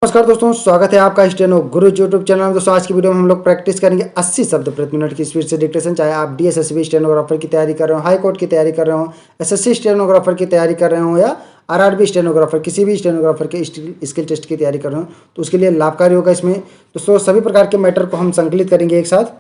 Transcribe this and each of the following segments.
नमस्कार दोस्तों, स्वागत है आपका स्टेनो गुरु यूट्यूब चैनल में। दोस्तों आज की वीडियो में हम लोग प्रैक्टिस करेंगे 80 शब्द प्रति मिनट की स्पीड से डिक्टेशन। चाहे आप डीएसएसबी स्टेनोग्राफर की तैयारी कर रहे हो, हाई कोर्ट की तैयारी कर रहे हो, एसएससी स्टेनोग्राफर की तैयारी कर रहे हो या आरआरबी स्टेनोग्राफर, किसी भी स्टेनोग्राफर के स्किल टेस्ट की तैयारी कर रहे हो तो उसके लिए लाभकारी होगा। इसमें दोस्तों सभी प्रकार के मैटर को हम संकलित करेंगे एक साथ।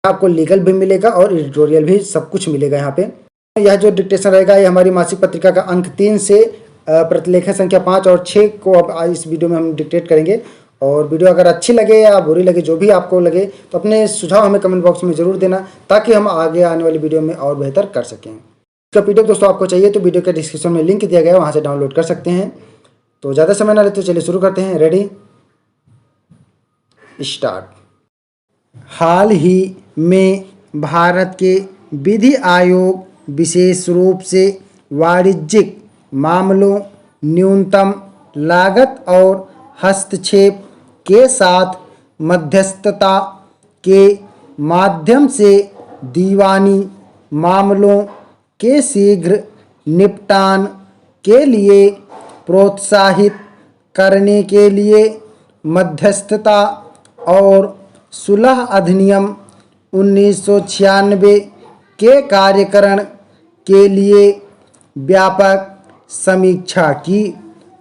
आपको लीगल भी मिलेगा और एडिटोरियल भी, सब कुछ मिलेगा यहाँ पे। यह जो डिक्टेशन रहेगा ये हमारी मासिक पत्रिका का अंक 3 से प्रतिलेखन संख्या 5 और 6 को अब इस वीडियो में हम डिक्टेट करेंगे। और वीडियो अगर अच्छी लगे या बुरी लगे, जो भी आपको लगे, तो अपने सुझाव हमें कमेंट बॉक्स में ज़रूर देना ताकि हम आगे आने वाली वीडियो में और बेहतर कर सकें। इसका पीडीएफ दोस्तों आपको चाहिए तो वीडियो के डिस्क्रिप्शन में लिंक दिया गया है, वहाँ से डाउनलोड कर सकते हैं। तो ज़्यादा समय ना लेते चलिए शुरू करते हैं। Ready, start. हाल ही में भारत के विधि आयोग विशेष रूप से वाणिज्यिक मामलों, न्यूनतम लागत और हस्तक्षेप के साथ मध्यस्थता के माध्यम से दीवानी मामलों के शीघ्र निपटान के लिए प्रोत्साहित करने के लिए मध्यस्थता और सुलह अधिनियम 1996 के कार्यकरण के लिए व्यापक समीक्षा की।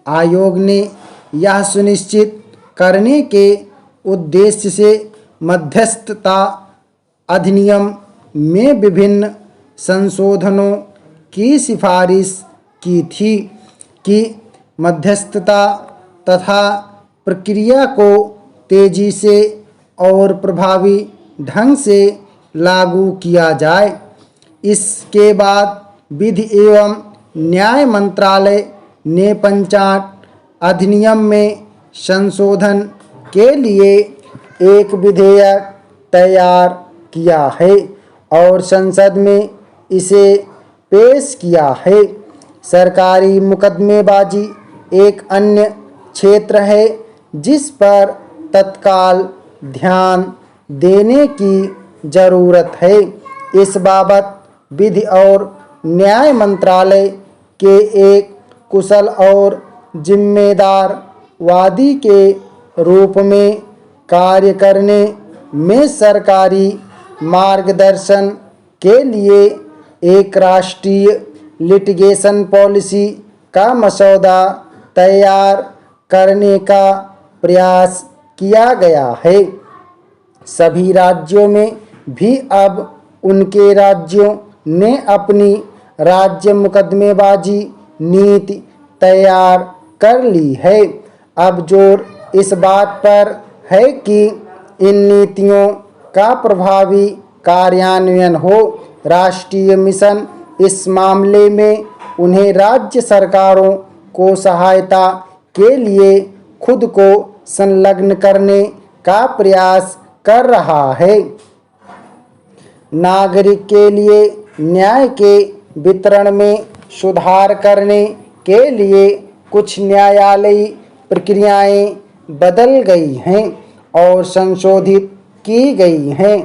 आयोग ने यह सुनिश्चित करने के उद्देश्य से मध्यस्थता अधिनियम में विभिन्न संशोधनों की सिफारिश की थी कि मध्यस्थता तथा प्रक्रिया को तेजी से और प्रभावी ढंग से लागू किया जाए। इसके बाद विधि एवं न्याय मंत्रालय ने पंचायत अधिनियम में संशोधन के लिए एक विधेयक तैयार किया है और संसद में इसे पेश किया है। सरकारी मुकदमेबाजी एक अन्य क्षेत्र है जिस पर तत्काल ध्यान देने की ज़रूरत है। इस बाबत विधि और न्याय मंत्रालय के एक कुशल और जिम्मेदार वादी के रूप में कार्य करने में सरकारी मार्गदर्शन के लिए एक राष्ट्रीय लिटिगेशन पॉलिसी का मसौदा तैयार करने का प्रयास किया गया है। सभी राज्यों में भी अब उनके राज्यों ने अपनी राज्य मुकदमेबाजी नीति तैयार कर ली है। अब जोर इस बात पर है कि इन नीतियों का प्रभावी कार्यान्वयन हो। राष्ट्रीय मिशन इस मामले में उन्हें राज्य सरकारों को सहायता के लिए खुद को संलग्न करने का प्रयास कर रहा है। नागरिक के लिए न्याय के वितरण में सुधार करने के लिए कुछ न्यायालयी प्रक्रियाएं बदल गई हैं और संशोधित की गई हैं।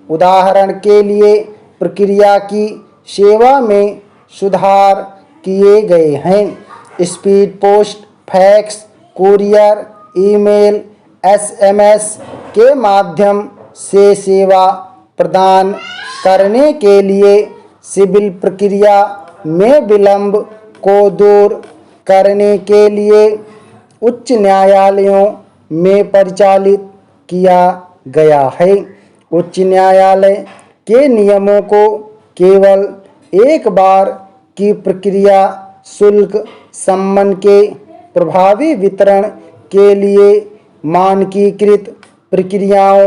उदाहरण के लिए प्रक्रिया की सेवा में सुधार किए गए हैं। Speed post, fax, courier, email, SMS के माध्यम से सेवा प्रदान करने के लिए सिविल प्रक्रिया में विलंब को दूर करने के लिए उच्च न्यायालयों में परिचालित किया गया है। उच्च न्यायालय के नियमों को केवल एक बार की प्रक्रिया शुल्क सम्मन के प्रभावी वितरण के लिए मानकीकृत प्रक्रियाओं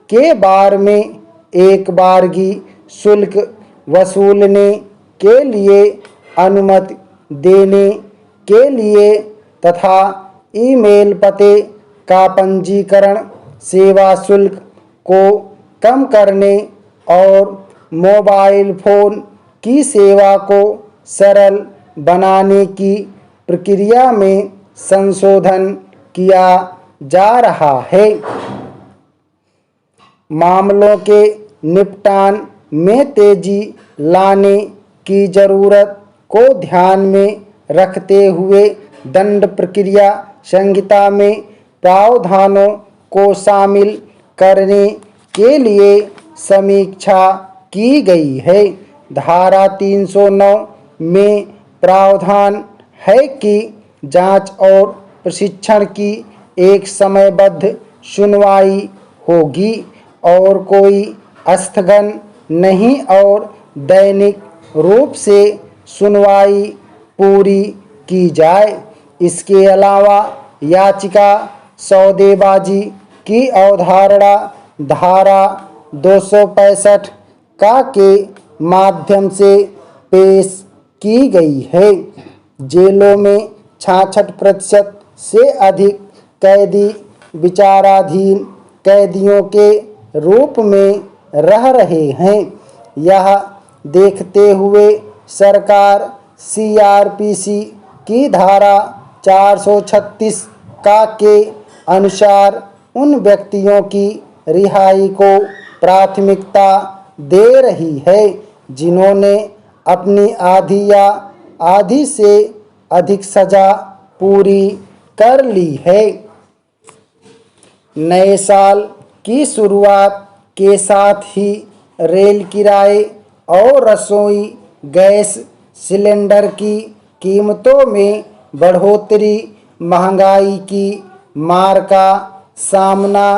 के बारे में एक बारगी शुल्क वसूलने के लिए अनुमति देने के लिए तथा ईमेल पते का पंजीकरण, सेवा शुल्क को कम करने और मोबाइल फ़ोन की सेवा को सरल बनाने की प्रक्रिया में संशोधन किया जा रहा है। मामलों के निपटान में तेजी लाने की ज़रूरत को ध्यान में रखते हुए दंड प्रक्रिया संहिता में प्रावधानों को शामिल करने के लिए समीक्षा की गई है। धारा 309 में प्रावधान है कि जांच और प्रशिक्षण की एक समयबद्ध सुनवाई होगी और कोई स्थगन नहीं और दैनिक रूप से सुनवाई पूरी की जाए। इसके अलावा याचिका सौदेबाजी की अवधारणा धारा 265 का के माध्यम से पेश की गई है। जेलों में 66% से अधिक कैदी विचाराधीन कैदियों के रूप में रह रहे हैं। यह देखते हुए सरकार CRPC की धारा 436 का के अनुसार उन व्यक्तियों की रिहाई को प्राथमिकता दे रही है जिन्होंने अपनी आधी या आधी से अधिक सजा पूरी कर ली है। नए साल की शुरुआत के साथ ही रेल किराए और रसोई गैस सिलेंडर की कीमतों में बढ़ोतरी महंगाई की मार का सामना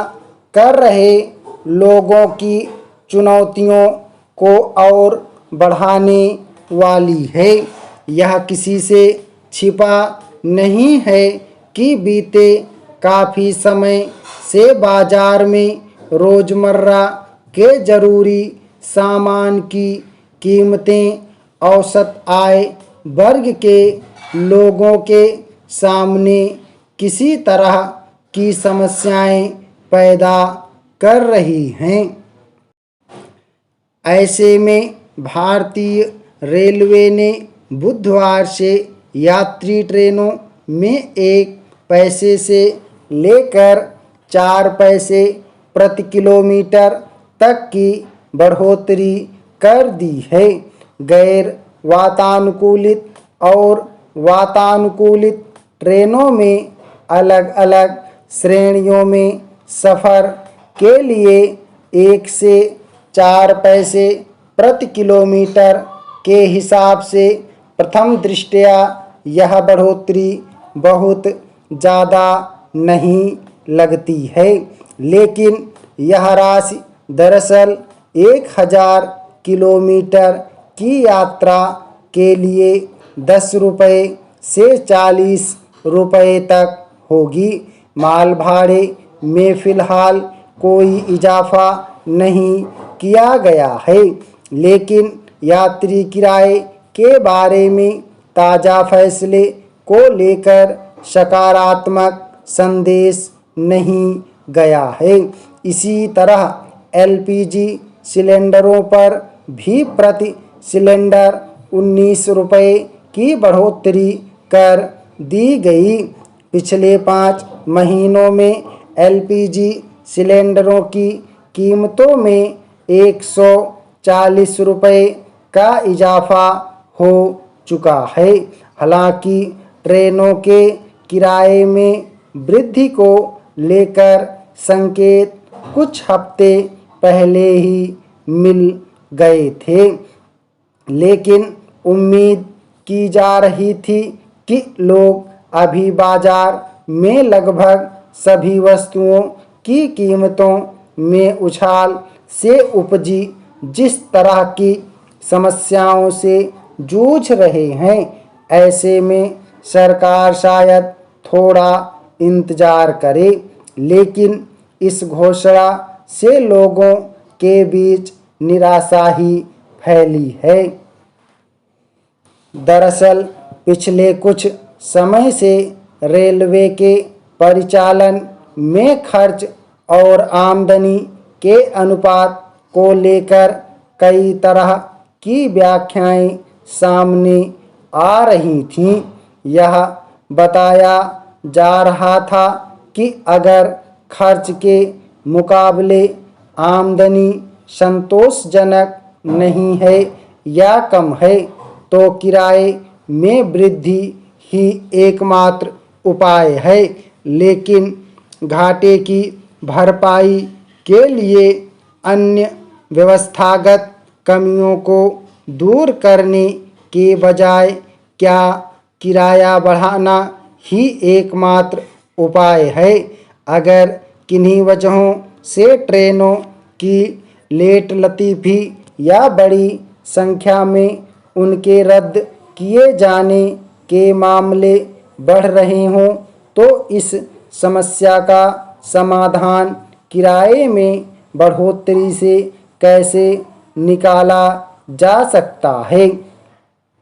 कर रहे लोगों की चुनौतियों को और बढ़ाने वाली है। यह किसी से छिपा नहीं है कि बीते काफ़ी समय से बाजार में रोज़मर्रा के ज़रूरी सामान की कीमतें औसत आय वर्ग के लोगों के सामने किसी तरह की समस्याएं पैदा कर रही हैं। ऐसे में भारतीय रेलवे ने बुधवार से यात्री ट्रेनों में 1 पैसे से लेकर 4 पैसे प्रति किलोमीटर तक की बढ़ोतरी कर दी है। गैर वातानुकूलित और वातानुकूलित ट्रेनों में अलग अलग श्रेणियों में सफ़र के लिए 1 से 4 पैसे प्रति किलोमीटर के हिसाब से प्रथम दृष्टया यह बढ़ोतरी बहुत ज़्यादा नहीं लगती है, लेकिन यह राशि दरअसल 1000 किलोमीटर की यात्रा के लिए 10 रुपये से 40 रुपये तक होगी। माल भाड़े में फ़िलहाल कोई इजाफा नहीं किया गया है, लेकिन यात्री किराए के बारे में ताज़ा फैसले को लेकर सकारात्मक संदेश नहीं गया है। इसी तरह LPG सिलेंडरों पर भी प्रति सिलेंडर 19 रुपये की बढ़ोतरी कर दी गई। पिछले 5 महीनों में LPG सिलेंडरों की कीमतों में 140 रुपये का इजाफा हो चुका है। हालांकि ट्रेनों के किराए में वृद्धि को लेकर संकेत कुछ हफ्ते पहले ही मिल गए थे, लेकिन उम्मीद की जा रही थी कि लोग अभी बाजार में लगभग सभी वस्तुओं की कीमतों में उछाल से उपजी जिस तरह की समस्याओं से जूझ रहे हैं, ऐसे में सरकार शायद थोड़ा इंतजार करे, लेकिन इस घोषणा से लोगों के बीच निराशा ही फैली है। दरअसल पिछले कुछ समय से रेलवे के परिचालन में खर्च और आमदनी के अनुपात को लेकर कई तरह की व्याख्याएं सामने आ रही थीं। यह बताया जा रहा था कि अगर खर्च के मुकाबले आमदनी संतोषजनक नहीं है या कम है, तो किराए में वृद्धि ही एकमात्र उपाय है। लेकिन घाटे की भरपाई के लिए अन्य व्यवस्थागत कमियों को दूर करने के बजाय क्या किराया बढ़ाना ही एकमात्र उपाय है? अगर किन्हीं वजहों से ट्रेनों की लेट लतीफ़ी या बड़ी संख्या में उनके रद्द किए जाने के मामले बढ़ रहे हों तो इस समस्या का समाधान किराए में बढ़ोतरी से कैसे निकाला जा सकता है?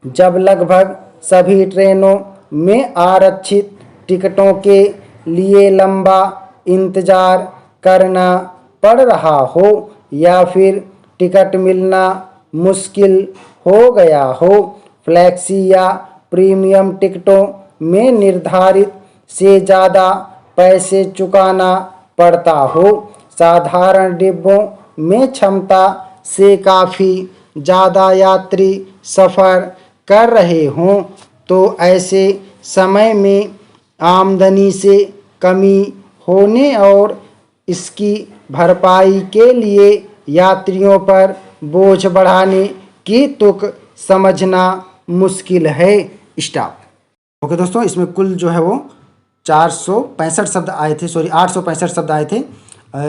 जब लगभग सभी ट्रेनों में आरक्षित टिकटों के लिए लंबा इंतज़ार करना पड़ रहा हो या फिर टिकट मिलना मुश्किल हो गया हो, फ्लैक्सी या प्रीमियम टिकटों में निर्धारित से ज़्यादा पैसे चुकाना पड़ता हो, साधारण डिब्बों में क्षमता से काफ़ी ज़्यादा यात्री सफ़र कर रहे हों, तो ऐसे समय में आमदनी से कमी होने और इसकी भरपाई के लिए यात्रियों पर बोझ बढ़ाने की तुक समझना मुश्किल है। स्टॉप। ओके दोस्तों, इसमें कुल जो है वो 465 शब्द आए थे, 865 शब्द आए थे।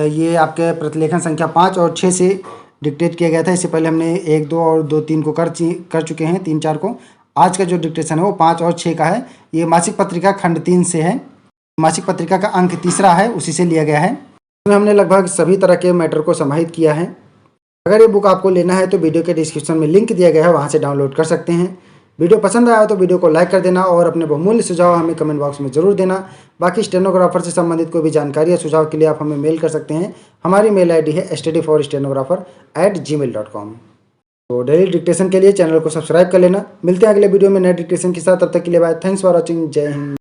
ये आपके प्रतिलेखन संख्या 5 और 6 से डिक्टेट किया गया था। इससे पहले हमने 1, 2 और 2, 3 को कर चुके हैं, 3, 4 को। आज का जो डिक्टेशन है वो 5 और 6 का है। ये मासिक पत्रिका खंड 3 से है। मासिक पत्रिका का अंक 3 है, उसी से लिया गया है। इसमें हमने लगभग सभी तरह के मैटर को समाहित किया है। अगर ये बुक आपको लेना है तो वीडियो के डिस्क्रिप्शन में लिंक दिया गया है, वहाँ से डाउनलोड कर सकते हैं। वीडियो पसंद आया तो वीडियो को लाइक कर देना और अपने बहुमूल्य सुझाव हमें कमेंट बॉक्स में ज़रूर देना। बाकी स्टेनोग्राफर से संबंधित कोई भी जानकारी या सुझाव के लिए आप हमें मेल कर सकते हैं। हमारी मेल आईडी है studyforstenographer@gmail.com। तो डेली डिक्टेशन के लिए चैनल को सब्सक्राइब कर लेना। मिलते हैं अगले वीडियो में नए डिक्टेशन के साथ। तब तक के लिए बाय। Thanks for watching. जय हिंद।